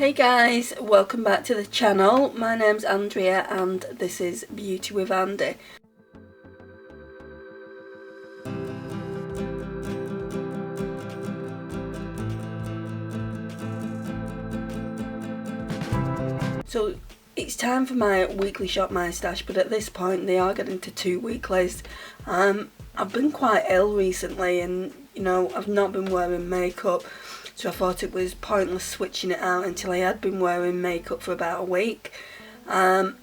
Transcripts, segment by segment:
Hey guys, welcome back to the channel. My name's Andrea and this is Beauty with Andy. So it's time for my weekly shop my stash, but at this point they are getting to 2 weeklies. I've been quite ill recently and I've not been wearing makeup. So I thought it was pointless switching it out until I had been wearing makeup for about a week. I've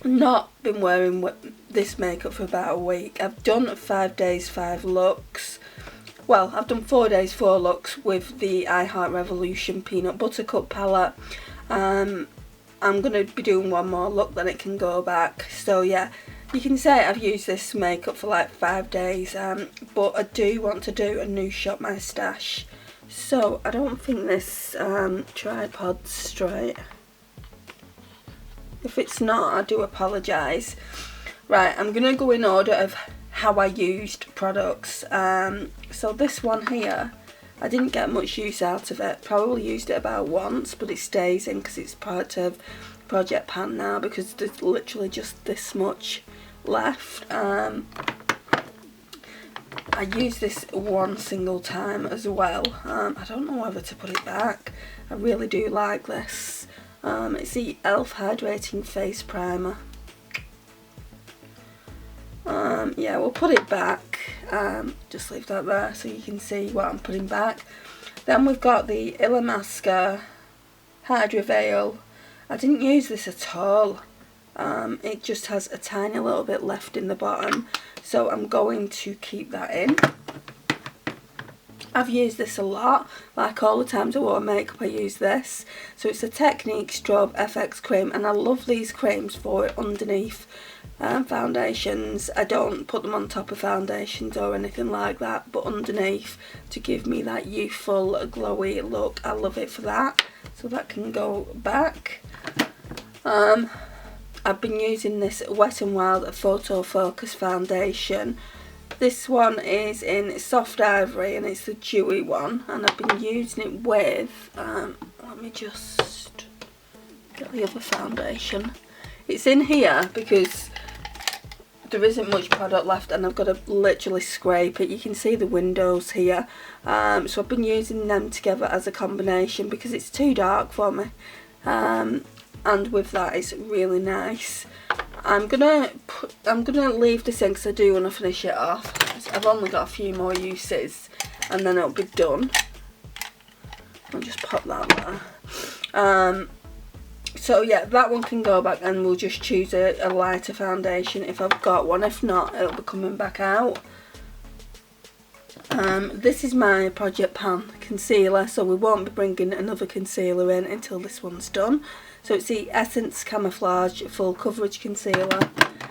not been wearing this makeup for about a week. I've done 5 days, 5 looks. Well, I've done 4 days, 4 looks with the I Heart Revolution Peanut Butter Cup palette. I'm going to be doing one more look, then it can go back. So yeah. You can say I've used this makeup for like 5 days, but I do want to do a new shop my stash. So I don't think this tripod's straight. If it's not, I do apologise. Right, I'm going to go in order of how I used products. So this one here, I didn't get much use out of it. Probably used it about once, but it stays in because it's part of Project Pan now because there's literally just this much left. I used this one single time as well. I don't know whether to put it back. I really do like this. It's the e.l.f. Hydrating Face Primer. Yeah, we'll put it back. Just leave that there so you can see what I'm putting back. Then we've got the Illamasqua Hydra Veil. I didn't use this at all. It just has a tiny little bit left in the bottom, so I'm going to keep that in. I've used this a lot, like all the times I wore makeup I use this. So it's a Technique Strobe FX cream, and I love these creams for it underneath foundations. I don't put them on top of foundations or anything like that, but underneath to give me that youthful glowy look. I love it for that, so that can go back. I've been using this Wet n Wild Photo Focus foundation. This one is in Soft Ivory and it's the dewy one, and I've been using it with, let me just get the other foundation. It's in here because there isn't much product left and I've got to literally scrape it. You can see the windows here. So I've been using them together as a combination because it's too dark for me. And with that it's really nice. I'm gonna leave this in because I do want to finish it off. I've only got a few more uses and then it'll be done. I'll just pop that there. So yeah, that one can go back and we'll just choose a lighter foundation if I've got one. If not, it'll be coming back out. This is my Project Pan concealer, so we won't be bringing another concealer in until this one's done. So it's the Essence Camouflage Full Coverage Concealer.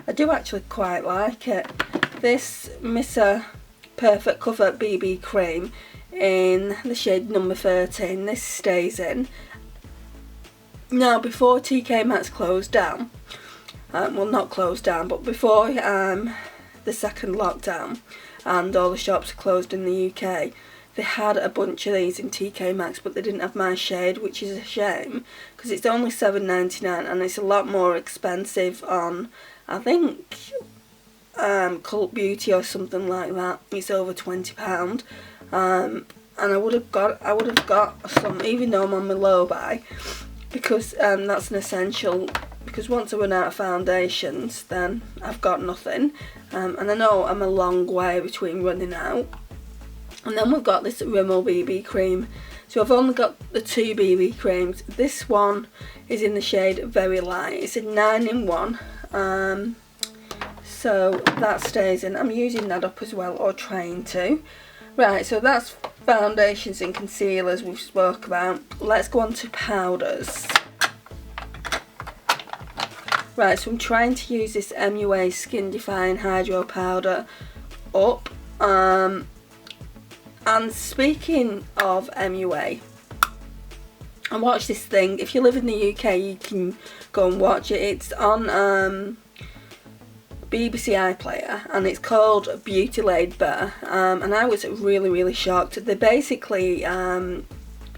I do actually quite like it. This Missa Perfect Cover BB Cream in the shade number 13. This stays in. Now, before TK Maxx closed down, well, not closed down, but before the second lockdown and all the shops closed in the UK, they had a bunch of these in TK Maxx, but they didn't have my shade, which is a shame because it's only $7.99 and it's a lot more expensive on, I think, Cult Beauty or something like that. It's over £20, and I would have got some, even though I'm on my low buy, because that's an essential. Because once I run out of foundations, then I've got nothing, and I know I'm a long way between running out. And then we've got this Rimmel BB cream. So I've only got the 2 BB creams. This one is in the shade Very Light. It's a 9-in-1. So that stays in. I'm using that up as well, or trying to. Right, so that's foundations and concealers we've spoke about. Let's go on to powders. Right, so I'm trying to use this MUA Skin Defying Hydro Powder up. And speaking of MUA, I watched this thing. If you live in the UK, you can go and watch it. It's on BBC iPlayer and it's called Beauty Laid Bare. And I was really shocked. They basically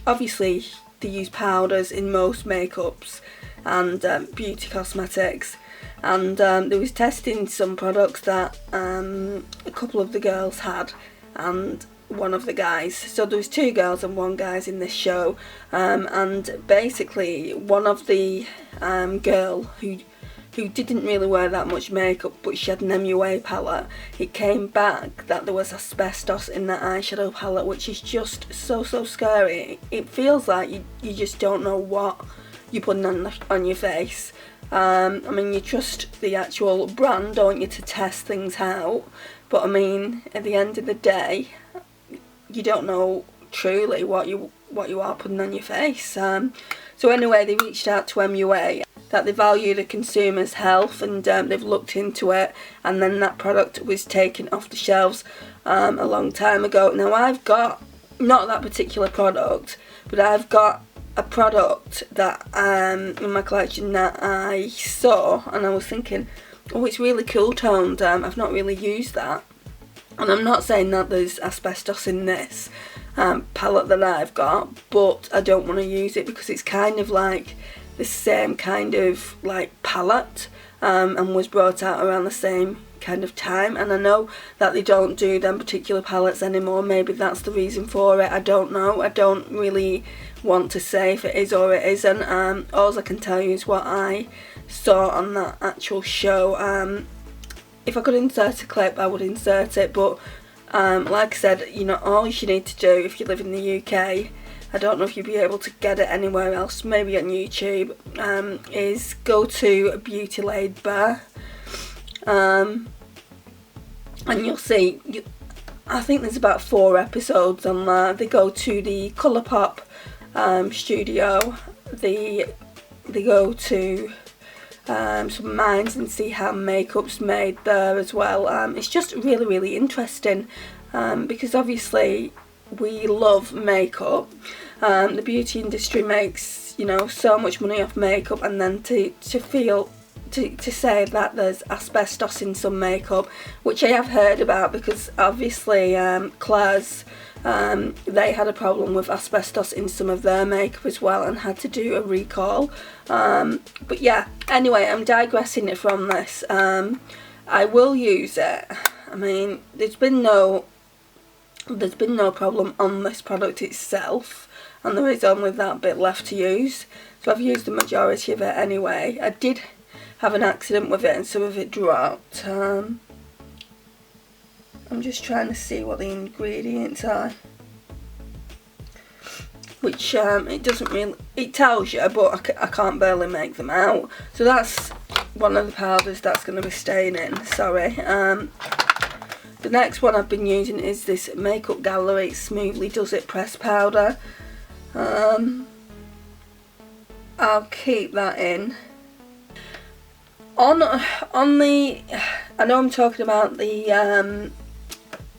obviously they use powders in most makeups and beauty cosmetics, and they was testing some products that a couple of the girls had and one of the guys. So there was 2 girls and 1 guy in this show, and basically one of the girl who didn't really wear that much makeup, but she had an MUA palette, it came back that there was asbestos in that eyeshadow palette, which is just so scary. It feels like you just don't know what you're putting on your face. I mean, you trust the actual brand, don't you, to test things out, but I mean, at the end of the day, you don't know truly what you are putting on your face. So anyway, they reached out to MUA, that they value the consumer's health, and they've looked into it, and then that product was taken off the shelves a long time ago. Now I've got, not that particular product, but I've got a product that in my collection that I saw, and I was thinking, oh, it's really cool toned, I've not really used that. And I'm not saying that there's asbestos in this palette that I've got, but I don't want to use it because it's kind of like the same kind of like palette, and was brought out around the same kind of time, and I know that they don't do them particular palettes anymore. Maybe that's the reason for it, I don't know. I don't really want to say if it is or it isn't. All I can tell you is what I saw on that actual show. If I could insert a clip, I would insert it, but like I said, you know, all you need to do if you live in the UK, I don't know if you'll be able to get it anywhere else, maybe on YouTube, is go to Beauty Laid Bare, and you'll see, I think there's about 4 episodes on there. They go to the Colourpop studio, they go to some mines and see how makeup's made there as well. It's just really interesting, because obviously we love makeup. The beauty industry makes, you know, so much money off makeup, and then to say that there's asbestos in some makeup, which I have heard about, because obviously Claire's, they had a problem with asbestos in some of their makeup as well and had to do a recall. But yeah, anyway, I'm digressing from this. I will use it. I mean, there's been no problem on this product itself, and there is only that bit left to use, so I've used the majority of it anyway. I did have an accident with it and some of it dropped. I'm just trying to see what the ingredients are, which it doesn't really, it tells you, but I can't barely make them out. So that's one of the powders that's going to be staying in, sorry. The next one I've been using is this Makeup Gallery Smoothly Does It press powder. I'll keep that in. On the, I know I'm talking about the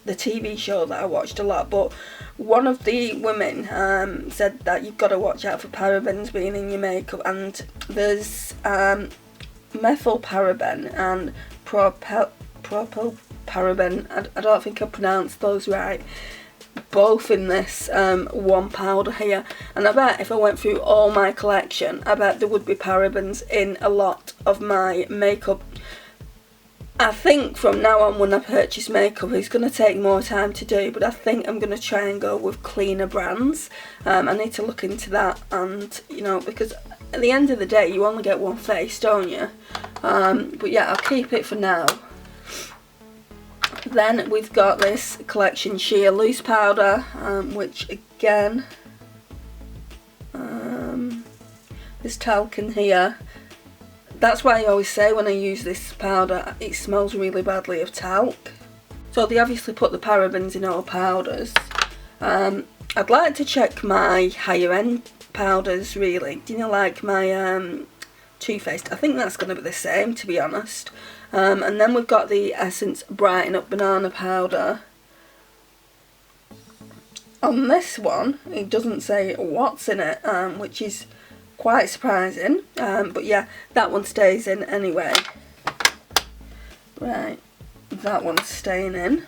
TV show that I watched a lot, but one of the women said that you've got to watch out for parabens being in your makeup, and there's methylparaben and propylparaben. I don't think I pronounced those right, both in this one powder here, and I bet if I went through all my collection, I bet there would be parabens in a lot of my makeup. I think from now on when I purchase makeup, it's going to take more time to do, but I think I'm going to try and go with cleaner brands. I need to look into that, and you know, because at the end of the day you only get one face, don't you? But yeah, I'll keep it for now. Then we've got this Collection Sheer Loose Powder, which again, there's talc in here. That's why I always say when I use this powder, it smells really badly of talc. So they obviously put the parabens in all powders. I'd like to check my higher end powders really. You know, like my Too Faced. I think that's going to be the same, to be honest. And then we've got the Essence Brighten Up Banana Powder. On this one, it doesn't say what's in it, which is quite surprising. But yeah, that one stays in anyway. Right, that one's staying in.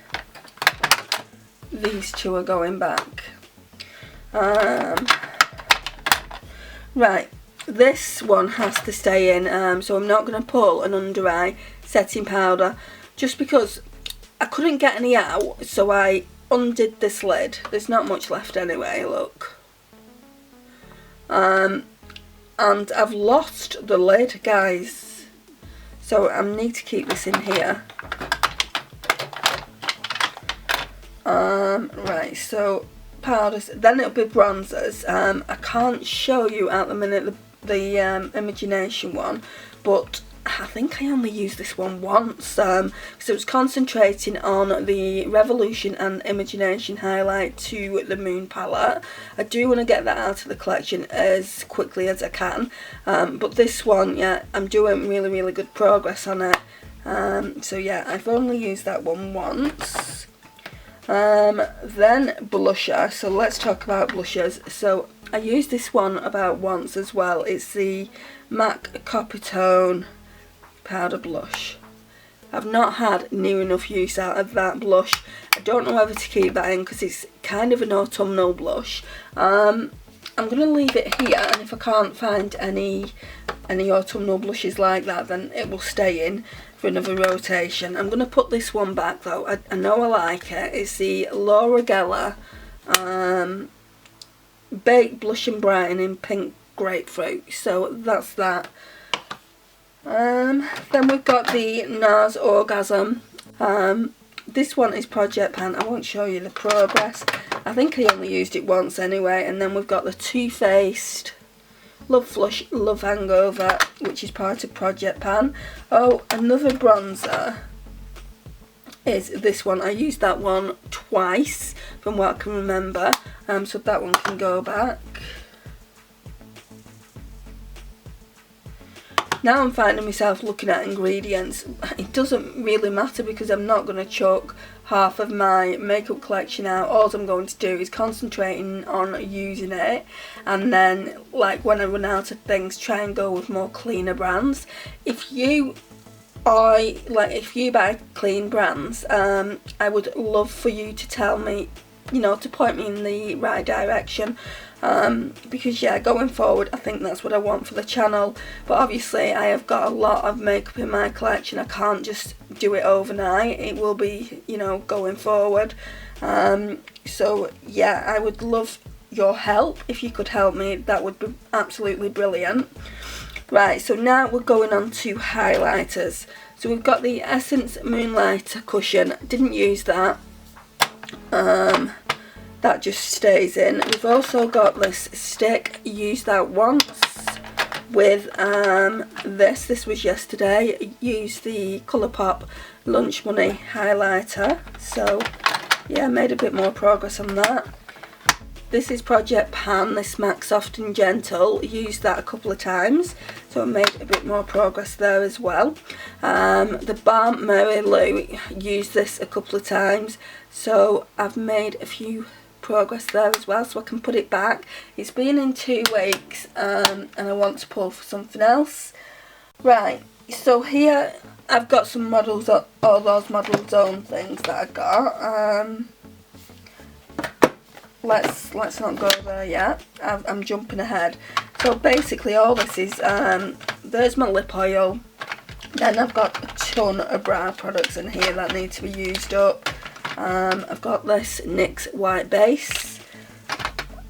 These two are going back. Right, this one has to stay in, so I'm not going to pull an under eye setting powder just because I couldn't get any out, so I undid this lid. There's not much left anyway, look. And I've lost the lid, guys, so I need to keep this in here. Right, so powders, then it'll be bronzers. I can't show you at the minute the Imagination one, but I think I only used this one once, because it was concentrating on the Revolution and Imagination highlight to the Moon palette. I do want to get that out of the collection as quickly as I can, but this one, yeah, I'm doing really good progress on it. So yeah, I've only used that one once. Then blusher, so let's talk about blushers. So I used this one about once as well. It's the MAC Copper Tone powder blush. I've not had near enough use out of that blush. I don't know whether to keep that in because it's kind of an autumnal blush. I'm going to leave it here, and if I can't find any autumnal blushes like that, then it will stay in for another rotation. I'm going to put this one back though. I know I like it. It's the Laura Geller Baked Blush and Brightening Pink Grapefruit. So that's that. Then we've got the NARS Orgasm. This one is Project Pan. I won't show you the progress. I think I only used it once anyway. And then we've got the Too Faced Love Flush Love Hangover, which is part of Project Pan. Oh, another bronzer is this one. I used that one twice from what I can remember. So that one can go back. Now I'm finding myself looking at ingredients. It doesn't really matter because I'm not going to chuck half of my makeup collection out. All I'm going to do is concentrating on using it, and then like when I run out of things, try and go with more cleaner brands. If you buy clean brands, I would love for you to tell me, you know, to point me in the right direction. Because yeah, going forward I think that's what I want for the channel, but obviously I have got a lot of makeup in my collection. I can't just do it overnight. It will be, you know, going forward. So yeah, I would love your help. If you could help me, that would be absolutely brilliant. Right, so now we're going on to highlighters. So we've got the Essence Moonlighter cushion. Didn't use that. That just stays in. We've also got this stick. Used that once with this was yesterday. Used the Colourpop Lunch Money highlighter. So yeah, made a bit more progress on that. This is Project Pan, this MAC Soft and Gentle. Used that a couple of times, so I made a bit more progress there as well. The Balm Mary Lou, used this a couple of times, so I've made a few progress there as well, so I can put it back. It's been in 2 weeks, and I want to pull for something else. Right, so here I've got some models, all those Model Zone things that I got. Let's not go there yet. I'm jumping ahead. So basically all this is, there's my lip oil. Then I've got a ton of brow products in here that need to be used up. I've got this NYX white base.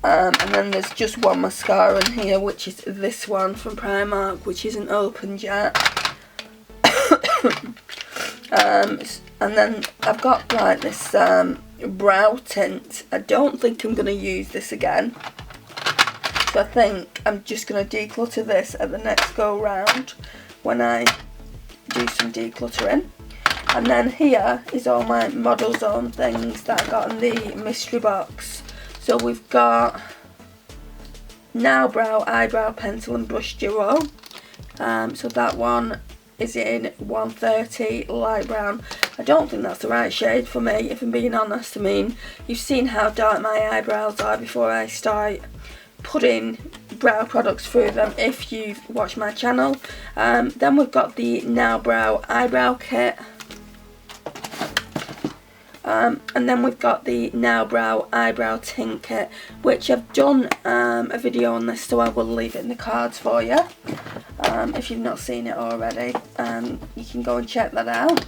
And then there's just one mascara in here, which is this one from Primark, which isn't opened yet. And then I've got like this brow tint. I don't think I'm going to use this again, so I think I'm just going to declutter this at the next go round when I do some decluttering. And then here is all my Model Zone things that I got in the mystery box. So we've got Now Brow Eyebrow Pencil and Brush Duo. So that one is in 130 light brown. I don't think that's the right shade for me, if I'm being honest. I mean, you've seen how dark my eyebrows are before I start putting brow products through them, if you've watched my channel. Then we've got the Now Brow Eyebrow Kit. And then we've got the Now Brow Eyebrow Tint Kit, which I've done a video on this, so I will leave it in the cards for you. If you've not seen it already, you can go and check that out.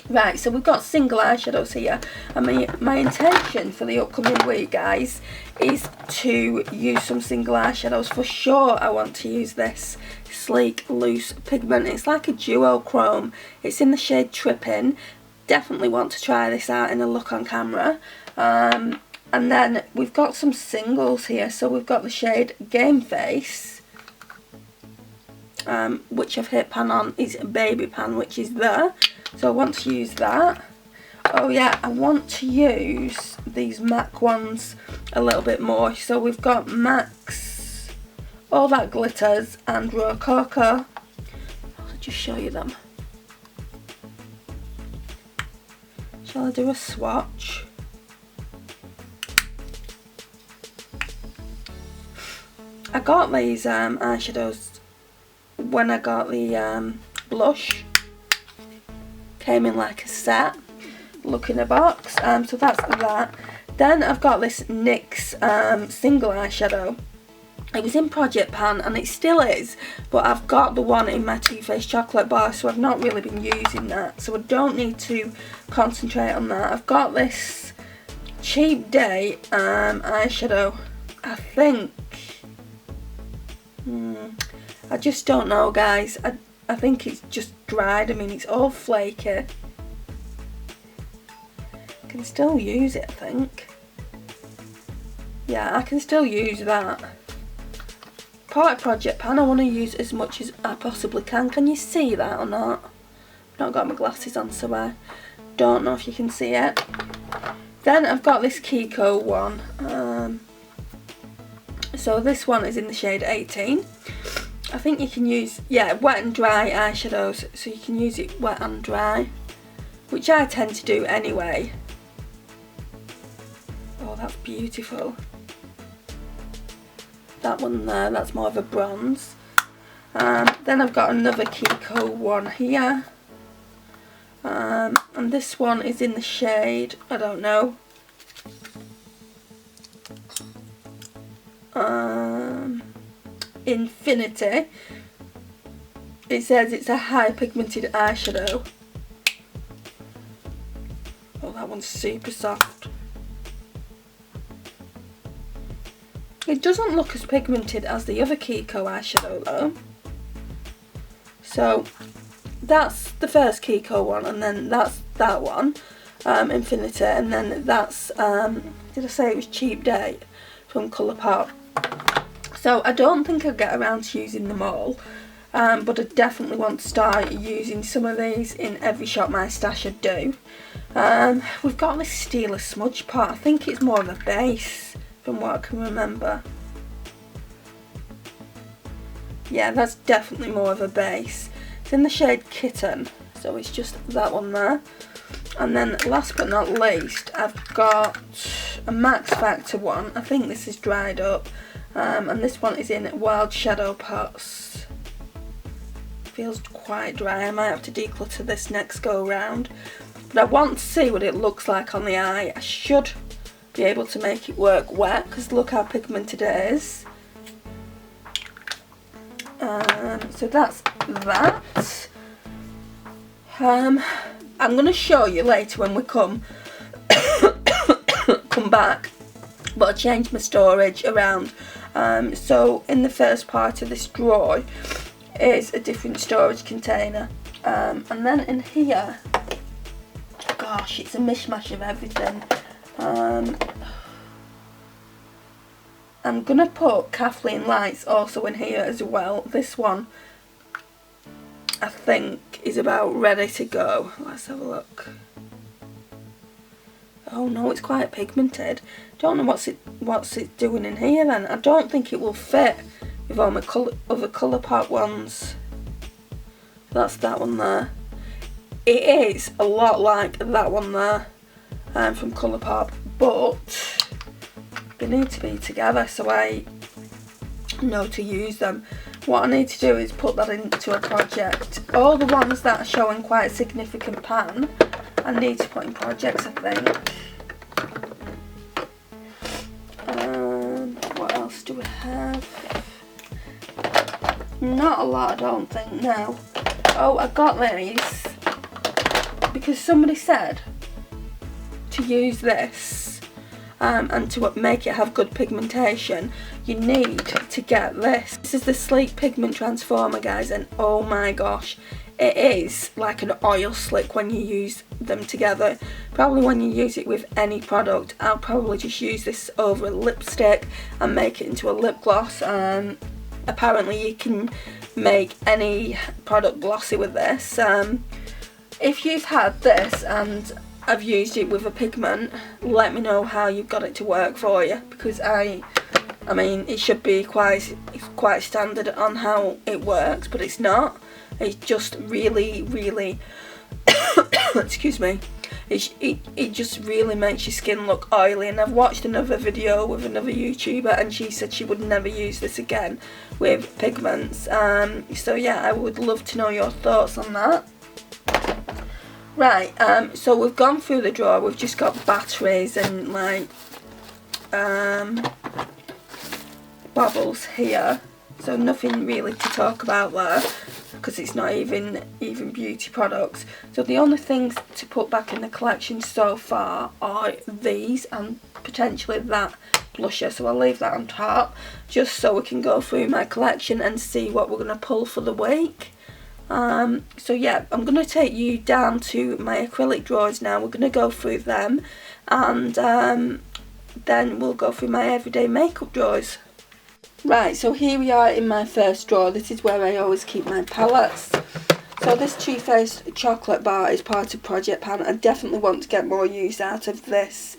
Right, so we've got single eyeshadows here, and my intention for the upcoming week, guys, is to use some single eyeshadows. For sure I want to use this Sleek Loose Pigment. It's like a duochrome. It's in the shade Trippin'. Definitely want to try this out in a look on camera. And then we've got some singles here. So we've got the shade Game Face, which I've hit pan on. It's Baby Pan, which is there. So I want to use that. Oh yeah, I want to use these MAC ones a little bit more. So we've got MAC's All That Glitters and Rococo. I'll just show you them. Shall I do a swatch? I got these eyeshadows when I got the blush. Came in like a set, look in a box, so that's that. Then I've got this NYX single eyeshadow. It was in Project Pan and it still is, but I've got the one in my Too Faced chocolate bar, so I've not really been using that, so I don't need to concentrate on that. I've got this Cheap Day eyeshadow. I think I just don't know, guys. I think it's just dried. I mean, it's all flaky. I can still use it, I think. Yeah, I can still use that. Part of Project Pan, I want to use as much as I possibly can. Can you see that or not? I've not got my glasses on, so I don't know if you can see it. Then I've got this Kiko one. So this one is in the shade 18. I think you can use, yeah, wet and dry eyeshadows, so you can use it wet and dry, which I tend to do anyway. Oh, that's beautiful. That one there, that's more of a bronze. Then I've got another Kiko one here. And this one is in the shade, I don't know. Infinity. It says it's a high pigmented eyeshadow. Oh, that one's super soft. It doesn't look as pigmented as the other Kiko eyeshadow though. So that's the first Kiko one, and then that's that one, Infinity, and then that's, did I say it was Cheap Day from Colourpop. So I don't think I'll get around to using them all, but I definitely want to start using some of these in every Shop My Stash I do. We've got this Steeler Smudge Pot. I think it's more of a base from what I can remember. Yeah, that's definitely more of a base. It's in the shade Kitten, so it's just that one there. And then last but not least, I've got a Max Factor one. I think this is dried up. And this one is in Wild Shadow Pots. Feels quite dry. I might have to declutter this next go round. But I want to see what it looks like on the eye. I should be able to make it work wet, because look how pigmented it is. So that's that. I'm going to show you later when we come back, but I changed my storage around. So in the first part of this drawer is a different storage container, and then in here, gosh, it's a mishmash of everything. I'm gonna put Kathleen Lights also in here as well. This one I think is about ready to go. Let's have a look. Oh no, it's quite pigmented. Don't know what's it doing in here then. I don't think it will fit with all my other Colourpop ones. That's that one there. It is a lot like that one there from Colourpop, but they need to be together so I know to use them. What I need to do is put that into a project. All the ones that are showing quite a significant pan, I need to put in projects, I think. What else do we have? Not a lot, I don't think, no. Oh, I got these because somebody said to use this and to make it have good pigmentation, you need to get this. This is the Sleek Pigment Transformer, guys, and oh my gosh, it is like an oil slick when you use them together. Probably when you use it with any product, I'll probably just use this over a lipstick and make it into a lip gloss. Apparently you can make any product glossy with this. If you've had this and I've used it with a pigment, let me know how you've got it to work for you, because I mean it should be quite standard on how it works, but it's not. It's just really excuse me, it just really makes your skin look oily. And I've watched another video with another YouTuber and she said she would never use this again with pigments. So yeah, I would love to know your thoughts on that. Right, so we've gone through the drawer. We've just got batteries and like bubbles here, so nothing really to talk about there because it's not even beauty products. So the only things to put back in the collection so far are these and potentially that blusher, so I'll leave that on top just so we can go through my collection and see what we're going to pull for the week. So yeah, I'm going to take you down to my acrylic drawers now. We're going to go through them and then we'll go through my everyday makeup drawers. Right, so here we are in my first drawer. This is where I always keep my palettes. So this Too Faced chocolate bar is part of Project Pan. I definitely want to get more use out of this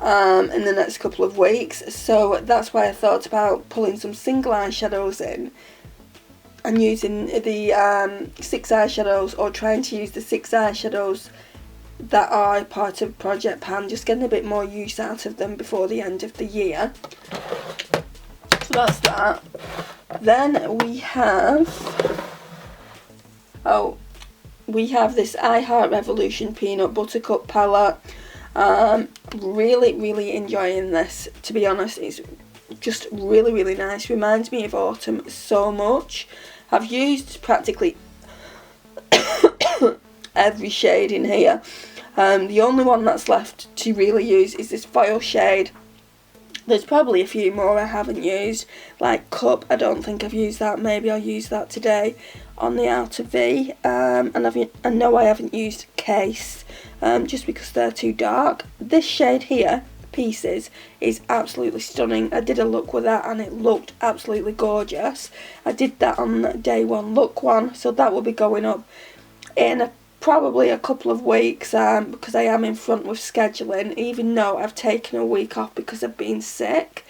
in the next couple of weeks. So that's why I thought about pulling some single eyeshadows in and using the 6 eyeshadows, or trying to use the 6 eyeshadows that are part of Project Pan, just getting a bit more use out of them before the end of the year. So that's that. Then we have, we have this I Heart Revolution Peanut Buttercup palette. Really enjoying this, to be honest. It's just really nice. Reminds me of autumn so much. I've used practically every shade in here. The only one that's left to really use is this foil shade. There's probably a few more I haven't used, like Cup. I don't think I've used that. Maybe I'll use that today on the Outer V. And I know I haven't used Case, just because they're too dark. This shade here, Pieces, is absolutely stunning. I did a look with that and it looked absolutely gorgeous. I did that on day one look one, so that will be going up in probably a couple of weeks, because I am in front with scheduling, even though I've taken a week off because I've been sick.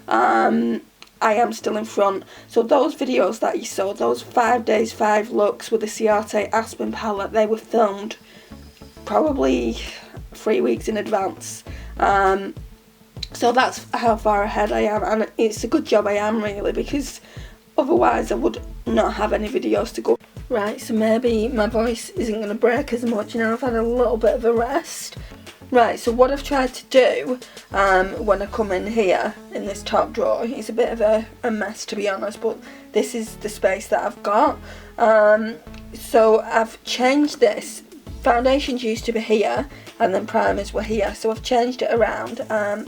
I am still in front. So those videos that you saw, those 5 days 5 looks with the Ciate Aspen palette, they were filmed probably 3 weeks in advance. So that's how far ahead I am, and it's a good job I am, really, because otherwise I would not have any videos to go. Right, so maybe my voice isn't going to break as much now. I've had a little bit of a rest. Right, so what I've tried to do when I come in here in this top drawer, it's a bit of a mess, to be honest, but this is the space that I've got. So I've changed this. Foundations used to be here and then primers were here, so I've changed it around.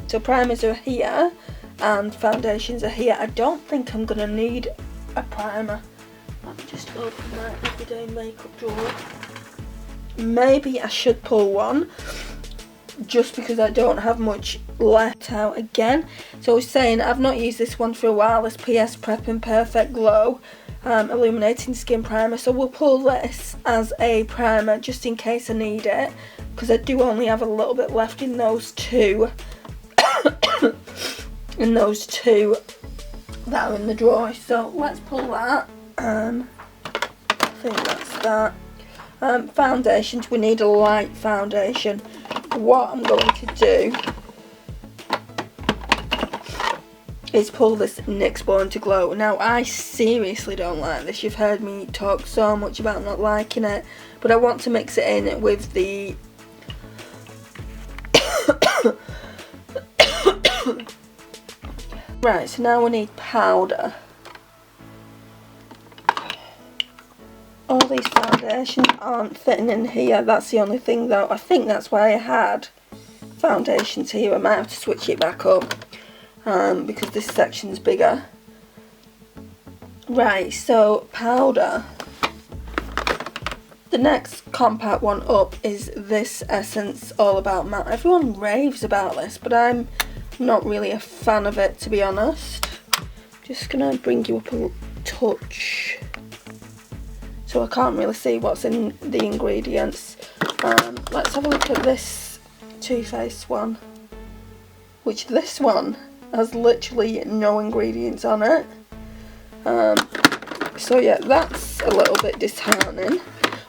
So primers are here and foundations are here. I don't think I'm going to need a primer. Let me just open my everyday makeup drawer. Maybe I should pull one, just because I don't have much left out again. So I was saying I've not used this one for a while, this PS Prep and Perfect Glow Illuminating Skin Primer. So we'll pull this as a primer just in case I need it, because I do only have a little bit left in those two in those two that are in the drawer. So let's pull that. I think that's that. Foundations, we need a light foundation. What I'm going to do is pull this NYX Born to Glow. Now I seriously don't like this. You've heard me talk so much about not liking it, but I want to mix it in with the Right, so now we need powder. All these foundations aren't fitting in here. That's the only thing though. I think that's why I had foundations here. I might have to switch it back up because this section's bigger. Right, so powder. The next compact one up is this Essence All About Matte. Everyone raves about this, but I'm not really a fan of it, to be honest. Just gonna bring you up a touch so I can't really see what's in the ingredients. Let's have a look at this Too Faced one, which this one has literally no ingredients on it. So yeah, that's a little bit disheartening.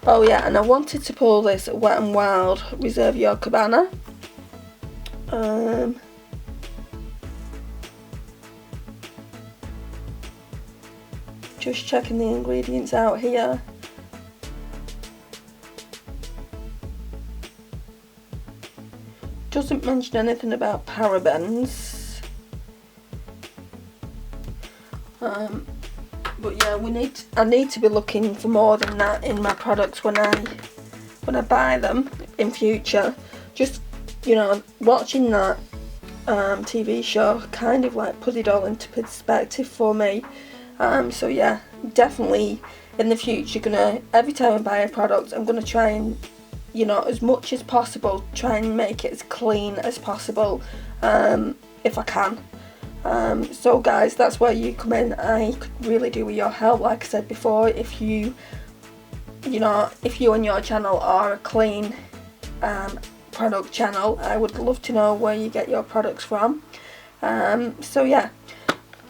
Oh yeah, and I wanted to pull this Wet n Wild Reserve Your Cabana. Just checking the ingredients out here. Doesn't mention anything about parabens. But yeah, I need to be looking for more than that in my products when I buy them in future. Just, you know, watching that TV show kind of like put it all into perspective for me. So yeah, definitely in the future, every time I buy a product, I'm gonna try and, you know, as much as possible, try and make it as clean as possible, if I can. So guys, that's where you come in. I could really do with your help. Like I said before, if you and your channel are a clean product channel, I would love to know where you get your products from. So yeah,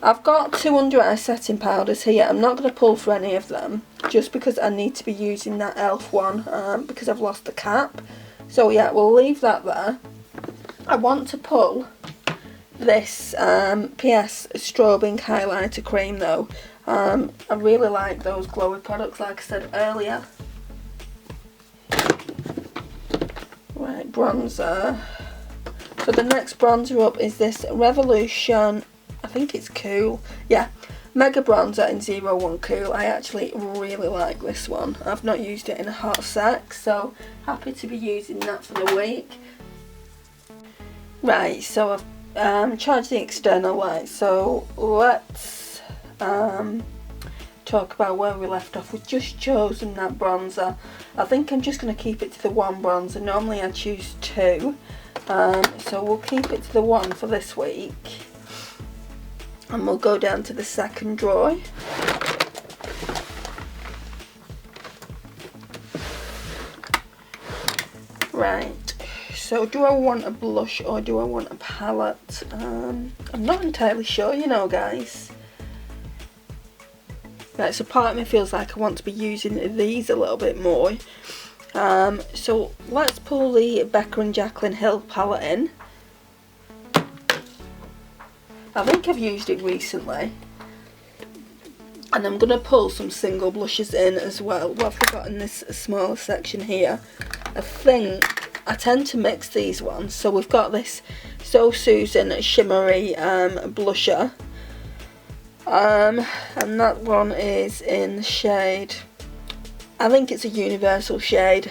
I've got 2 under eye setting powders here. I'm not going to pull for any of them, just because I need to be using that e.l.f. one, because I've lost the cap. So yeah, we'll leave that there. I want to pull this PS Strobing Highlighter Cream though. I really like those glowy products, like I said earlier. Right, bronzer. So the next bronzer up is this Revolution, I think it's Cool. Yeah, Mega Bronzer in 01 Cool. I actually really like this one. I've not used it in a hot sec, so happy to be using that for the week. Right, so I've charged the external light, so let's talk about where we left off. We've just chosen that bronzer. I think I'm just going to keep it to the 1 bronzer. Normally I choose 2, so we'll keep it to the 1 for this week. And we'll go down to the second drawer. Right, so do I want a blush or do I want a palette? I'm not entirely sure, you know, guys. Right, so part of me feels like I want to be using these a little bit more. So let's pull the Becca and Jaclyn Hill palette in. I think I've used it recently. And I'm going to pull some single blushes in as well. What have we got in this smaller section here? I think I tend to mix these ones. So we've got this So Susan Shimmery blusher. And that one is in the shade, I think it's a universal shade.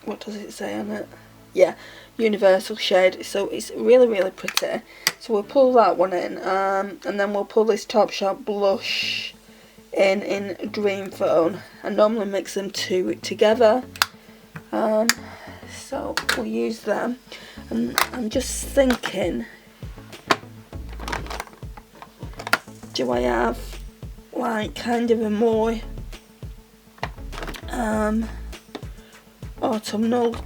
What does it say on it? Yeah, universal shade. So it's really, really pretty. So we'll pull that one in, and then we'll pull this Topshop blush in Dream Phone. I normally mix them 2 together, so we'll use them. And I'm just thinking, do I have like kind of a more autumnal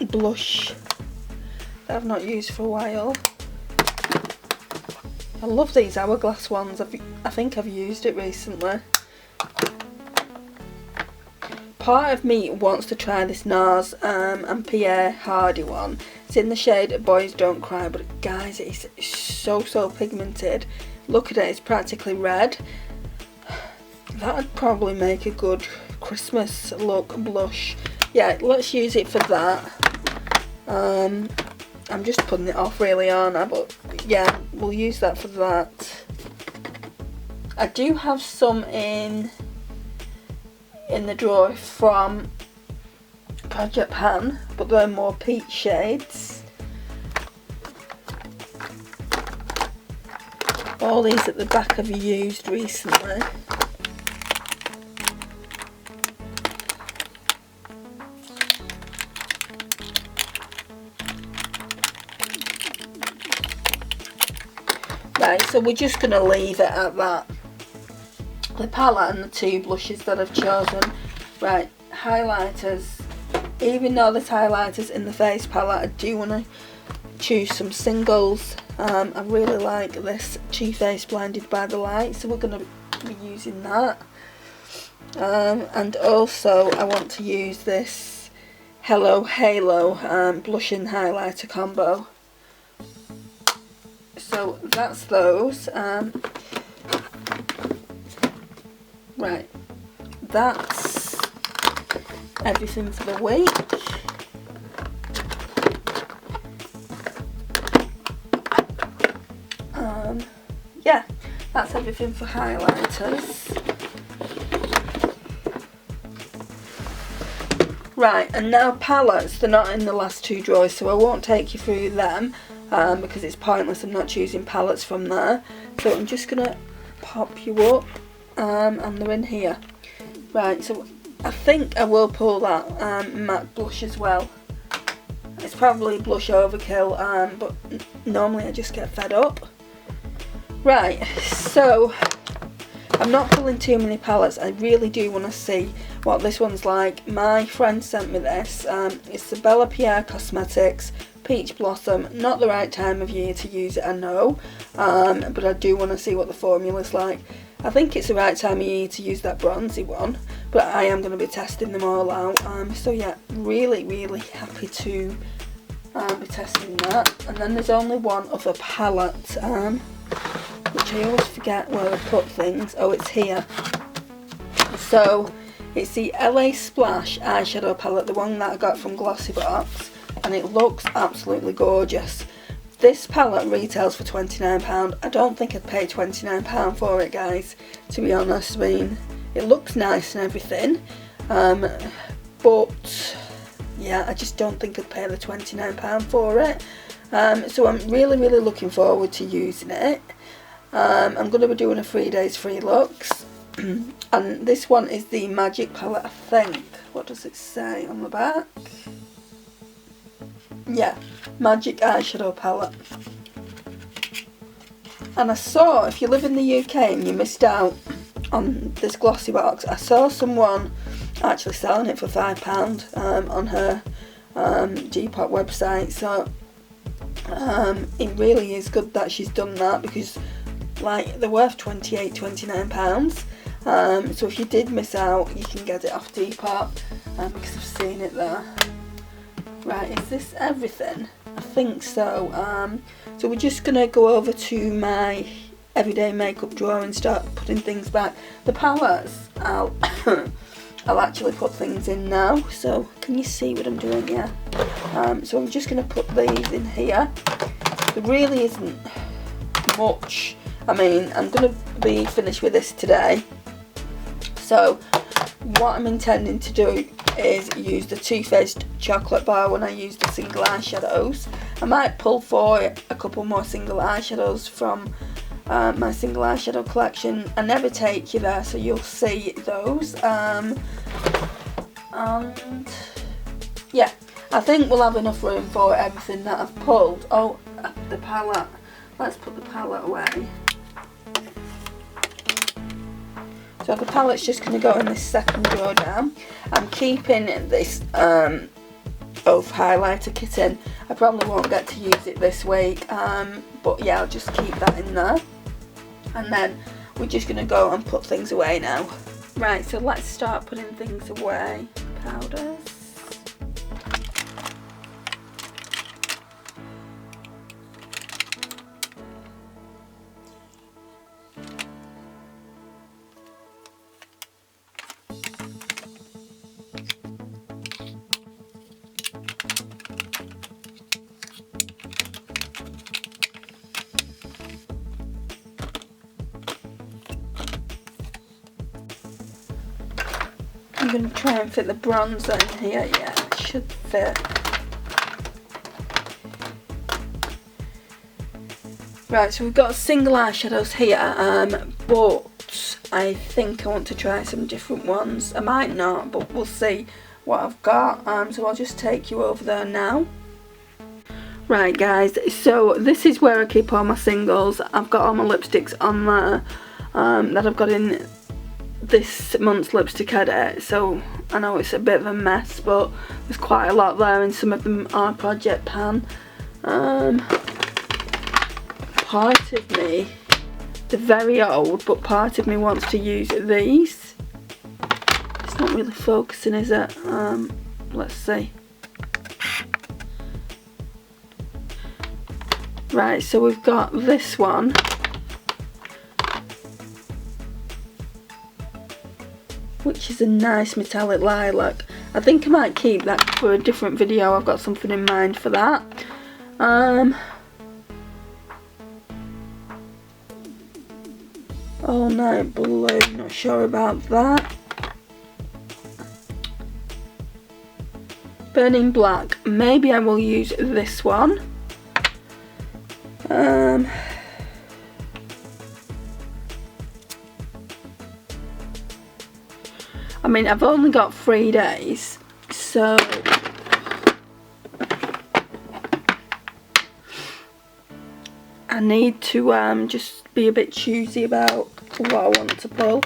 blush that I've not used for a while? I love these Hourglass ones. I think I've used it recently. Part of me wants to try this NARS and Pierre Hardy one. It's in the shade Boys Don't Cry, but guys, it's so pigmented. Look at it, it's practically red. That would probably make a good Christmas look blush. Yeah, let's use it for that. I'm just putting it off really, aren't I? But yeah, we'll use that for that. I do have some in the drawer from Project Pan, but they're more peach shades. All these at the back I've used recently. Right, so we're just going to leave it at that. The palette and the two blushes that I've chosen. Right, highlighters. Even though there's highlighters in the face palette, I do want to choose some singles. I really like this Too Faced Blinded by the Light, so we're going to be using that. And also I want to use this Hello Halo blush and highlighter combo. So that's those. Right, that's everything for the week. Yeah, that's everything for highlighters. Right, and now palettes, they're not in the last two drawers, so I won't take you through them because it's pointless. I'm not choosing palettes from there. So I'm just going to pop you up and they're in here. Right, so I think I will pull that matte blush as well. It's probably blush overkill, but normally I just get fed up. Right, so I'm not pulling too many palettes. I really do want to see what this one's like. My friend sent me this. It's the Bella Pierre Cosmetics Peach Blossom. Not the right time of year to use it, I know, but I do want to see what the formula's like. I think it's the right time of year to use that bronzy one, but I am going to be testing them all out. So yeah, really happy to be testing that. And then there's only one other palette, which I always forget where I put things. Oh, it's here. So it's the LA Splash eyeshadow palette, the one that I got from Glossybox, and it looks absolutely gorgeous. This palette retails for £29. I don't think I'd pay £29 for it, guys, to be honest. I mean, it looks nice and everything, but yeah, I just don't think I'd pay the £29 for it. So I'm really looking forward to using it. I'm going to be doing a 3 days free looks, and this one is the Magic palette, I think. What does it say on the back? Yeah, Magic eyeshadow palette. And I saw, if you live in the UK and you missed out on this Glossybox, I saw someone actually selling it for £5 on her Depop website. So it really is good that she's done that, because like they're worth £29. So if you did miss out, you can get it off Depop, because I've seen it there. Right, is this everything? I think so. So we're just gonna go over to my everyday makeup drawer and start putting things back. The palettes, I'll actually put things in now. So can you see what I'm doing? Yeah. So I'm just gonna put these in here. There really isn't much. I mean, I'm going to be finished with this today. So what I'm intending to do is use the Too Faced chocolate bar when I use the single eyeshadows. I might pull for a couple more single eyeshadows from my single eyeshadow collection. I never take you there, so you'll see those. And yeah, I think we'll have enough room for everything that I've pulled. Oh, the palette. Let's put the palette away. So the palette's just going to go in this second drawer down. I'm keeping this Oath highlighter kit in. I probably won't get to use it this week, but yeah, I'll just keep that in there. And then we're just going to go and put things away now. Right, so let's start putting things away. Powders. going to try and fit the bronzer in here. Yeah, it should fit. Right, so we've got single eyeshadows here, but I think I want to try some different ones. I might not, but we'll see what I've got. So I'll just take you over there now. Right guys, so this is where I keep all my singles. I've got all my lipsticks on there that I've got in this month's lipstick edit. So I know it's a bit of a mess, but there's quite a lot there, and some of them are Project Pan. Part of me, they're very old, but part of me wants to use these. It's not really focusing, is it? Let's see. Right, so we've got this one. Which is a nice metallic lilac. I think I might keep that for a different video. I've got something in mind for that. All Night Blue, not sure about that. Burning Black, maybe I will use this one. I mean, I've only got 3 days, so I need to just be a bit choosy about what I want to pull.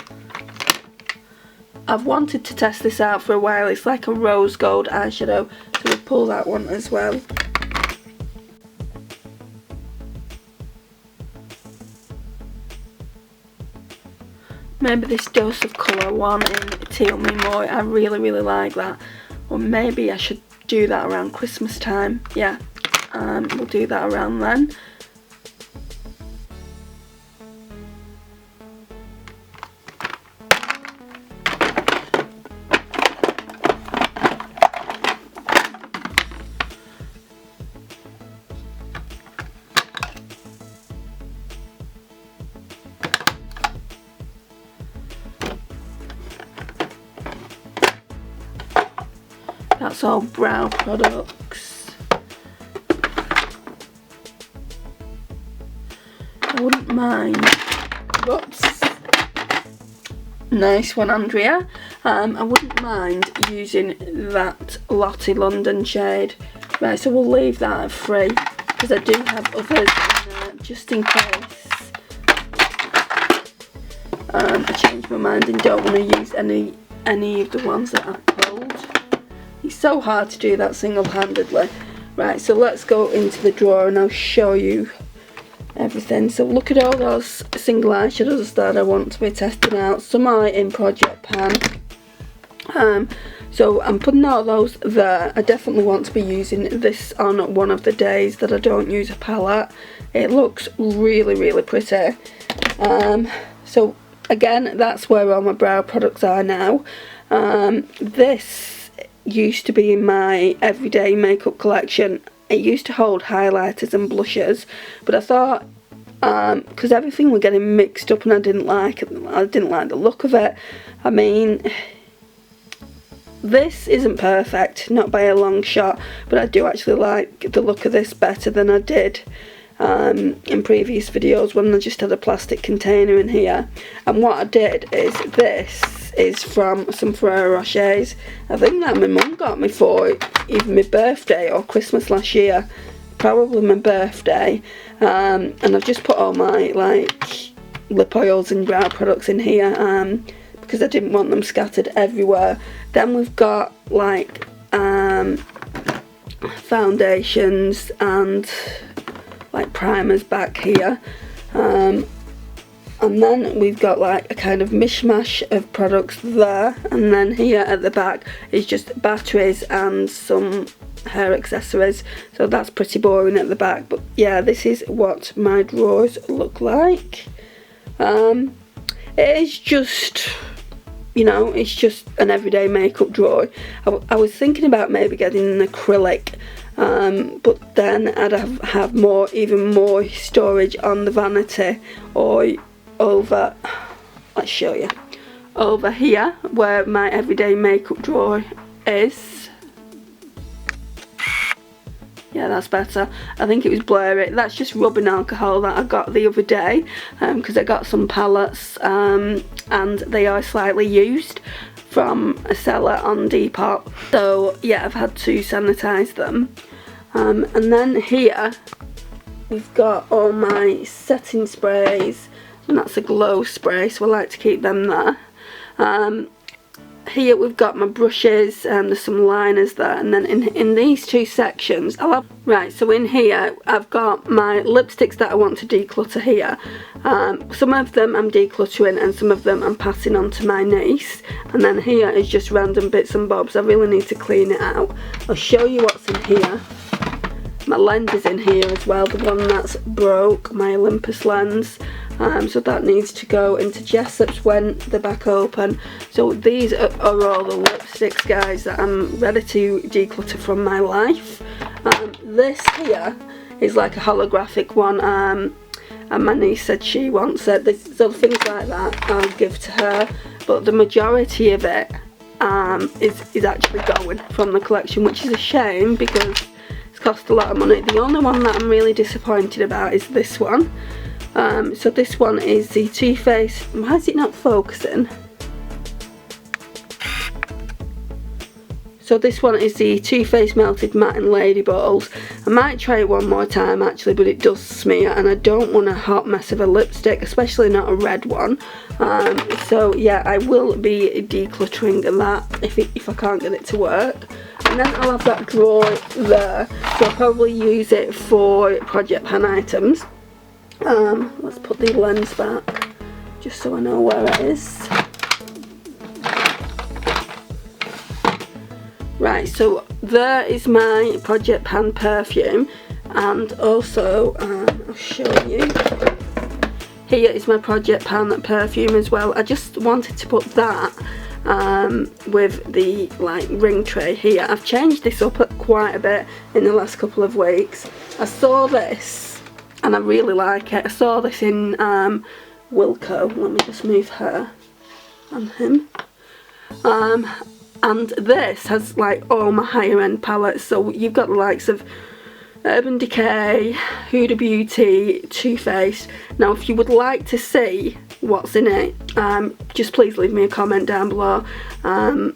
I've wanted to test this out for a while. It's like a rose gold eyeshadow, so we'll pull that one as well. Maybe this Dose of Colour one in Teal Me More. I really like that. Or maybe I should do that around Christmas time. Yeah, we'll do that around then. That's all brow products. I wouldn't mind. Whoops. Nice one, Andrea. I wouldn't mind using that Lottie London shade. Right, so we'll leave that at 3 because I do have others in there just in case I change my mind and don't want to use any of the ones that I've pulled. It's so hard to do that single-handedly. Right, so let's go into the drawer and I'll show you everything. So look at all those single eyeshadows that I want to be testing out. Some are in Project Pan. So I'm putting all those there. I definitely want to be using this on one of the days that I don't use a palette. It looks really pretty. So again, that's where all my brow products are now. This used to be in my everyday makeup collection. It used to hold highlighters and blushers, but I thought because everything was getting mixed up and I didn't like the look of it. I mean, this isn't perfect, not by a long shot, but I do actually like the look of this better than I did in previous videos when I just had a plastic container in here. And what I did is, this is from some Ferrero Rochers. I think that my mum got me for either my birthday or Christmas last year, probably my birthday. And I've just put all my like lip oils and brow products in here because I didn't want them scattered everywhere. Then we've got like foundations and like primers back here, and then we've got like a kind of mishmash of products there, and then here at the back is just batteries and some hair accessories. So that's pretty boring at the back, but yeah, this is what my drawers look like. It is just, you know, it's just an everyday makeup drawer. I was thinking about maybe getting an acrylic, but then I'd have even more storage on the vanity or over, let's show you, over here where my everyday makeup drawer is. Yeah, that's better. I think it was blurry. That's just rubbing alcohol that I got the other day because I got some palettes and they are slightly used from a seller on Depop. So yeah, I've had to sanitize them. And then here we've got all my setting sprays, and that's a glow spray, so I like to keep them there. Here we've got my brushes and there's some liners there, and then in these two sections right, so in here I've got my lipsticks that I want to declutter here. Some of them I'm decluttering and some of them I'm passing on to my niece, and then here is just random bits and bobs. I really need to clean it out. I'll show you what's in here. My lens is in here as well, the one that's broke, my Olympus lens. So that needs to go into Jessup's when they're back open. So these are all the lipsticks, guys, that I'm ready to declutter from my life. This here is like a holographic one, and my niece said she wants it. So things like that I'll give to her, but the majority of it is actually going from the collection, which is a shame because it's cost a lot of money. The only one that I'm really disappointed about is this one. So this one is the Too Faced. Why is it not focusing? So this one is the Too Faced Melted Matte in Lady Balls. I might try it one more time actually, but it does smear and I don't want a hot mess of a lipstick, especially not a red one. So yeah, I will be decluttering that if I can't get it to work. And then I'll have that drawer there, so I'll probably use it for Project Pan items. Let's put the lens back just so I know where it is. Right, so there is my Project Pan perfume, and also I'll show you. Here is my Project Pan perfume as well. I just wanted to put that with the like ring tray here. I've changed this up quite a bit in the last couple of weeks. I saw this and I really like it. I saw this in Wilko. Let me just move her and him. And this has like all my higher end palettes. So you've got the likes of Urban Decay, Huda Beauty, Too Faced. Now if you would like to see what's in it, just please leave me a comment down below. I'm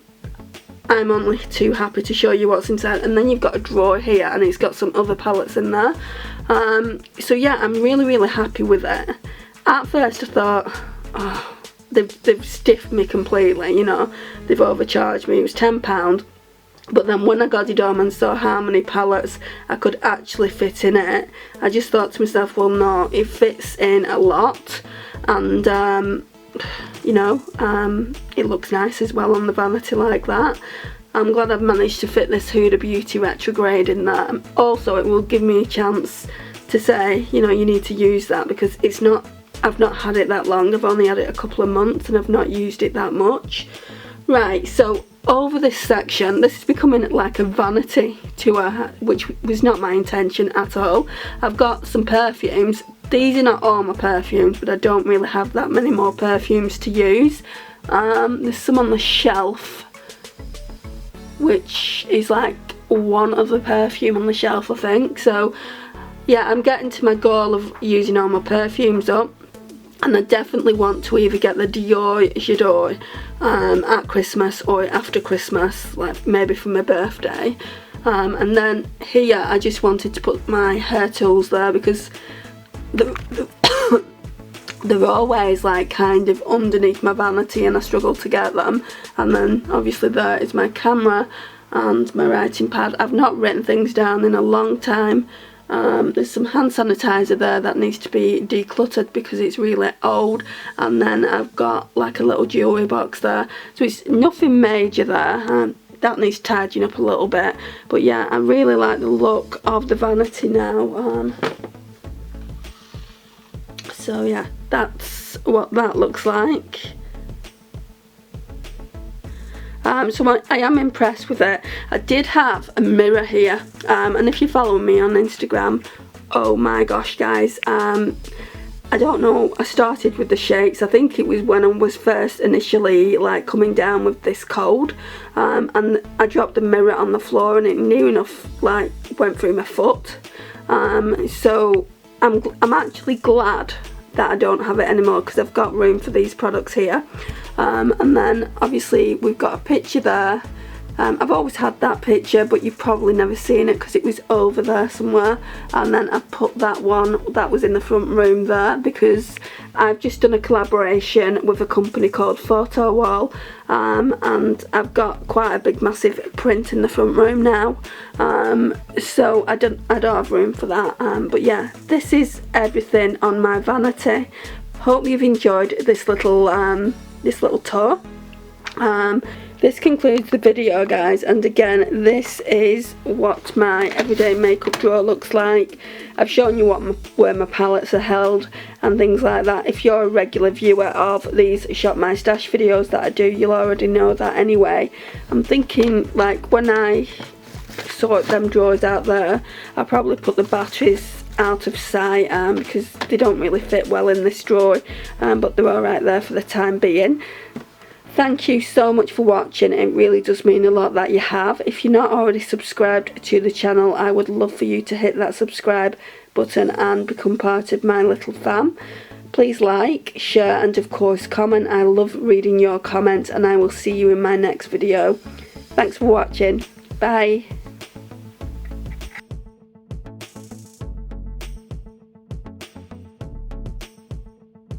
only too happy to show you what's inside. And then you've got a drawer here and it's got some other palettes in there. So yeah, I'm really happy with it. At first I thought, oh, they've stiffed me completely, you know, they've overcharged me. It was £10. But then when I got it home and saw how many palettes I could actually fit in it, I just thought to myself, well no, it fits in a lot, and you know, it looks nice as well on the vanity like that. I'm glad I've managed to fit this Huda Beauty Retrograde in there. Also it will give me a chance to say, you know, you need to use that, because it's not, I've not had it that long, I've only had it a couple of months and I've not used it that much. Right, so over this section, this is becoming like a vanity tour, which was not my intention at all. I've got some perfumes. These are not all my perfumes, but I don't really have that many more perfumes to use. There's some on the shelf, which is like one other perfume on the shelf, I think. So yeah, I'm getting to my goal of using all my perfumes up. And I definitely want to either get the Dior J'adore at Christmas or after Christmas, like maybe for my birthday. And then here I just wanted to put my hair tools there, because they're always like kind of underneath my vanity and I struggle to get them. And then obviously there is my camera and my writing pad. I've not written things down in a long time. There's some hand sanitizer there that needs to be decluttered because it's really old, and then I've got like a little jewellery box there, so it's nothing major there. That needs tidying up a little bit, but yeah, I really like the look of the vanity now. So yeah, that's what that looks like. So I am impressed with it. I did have a mirror here, and if you follow me on Instagram, oh my gosh guys, I don't know, I started with the shakes. I think it was when I was first initially like coming down with this cold, and I dropped the mirror on the floor and it near enough like went through my foot. So I'm actually glad that I don't have it anymore, because I've got room for these products here. And then obviously we've got a picture there. I've always had that picture, but you've probably never seen it because it was over there somewhere. And then I put that one that was in the front room there, because I've just done a collaboration with a company called Photo Wall, and I've got quite a big massive print in the front room now, so I don't have room for that. But yeah, this is everything on my vanity. Hope you've enjoyed this little tour. This concludes the video, guys, and again, this is what my everyday makeup drawer looks like. I've shown you where my palettes are held and things like that. If you're a regular viewer of these Shop My Stash videos that I do, you'll already know that anyway. I'm thinking, like, when I sort them drawers out there, I'll probably put the batteries out of sight, because they don't really fit well in this drawer, but they're alright there for the time being. Thank you so much for watching. It really does mean a lot that you have. If you're not already subscribed to the channel, I would love for you to hit that subscribe button and become part of my little fam. Please like, share, and of course comment. I love reading your comments, and I will see you in my next video. Thanks for watching. Bye.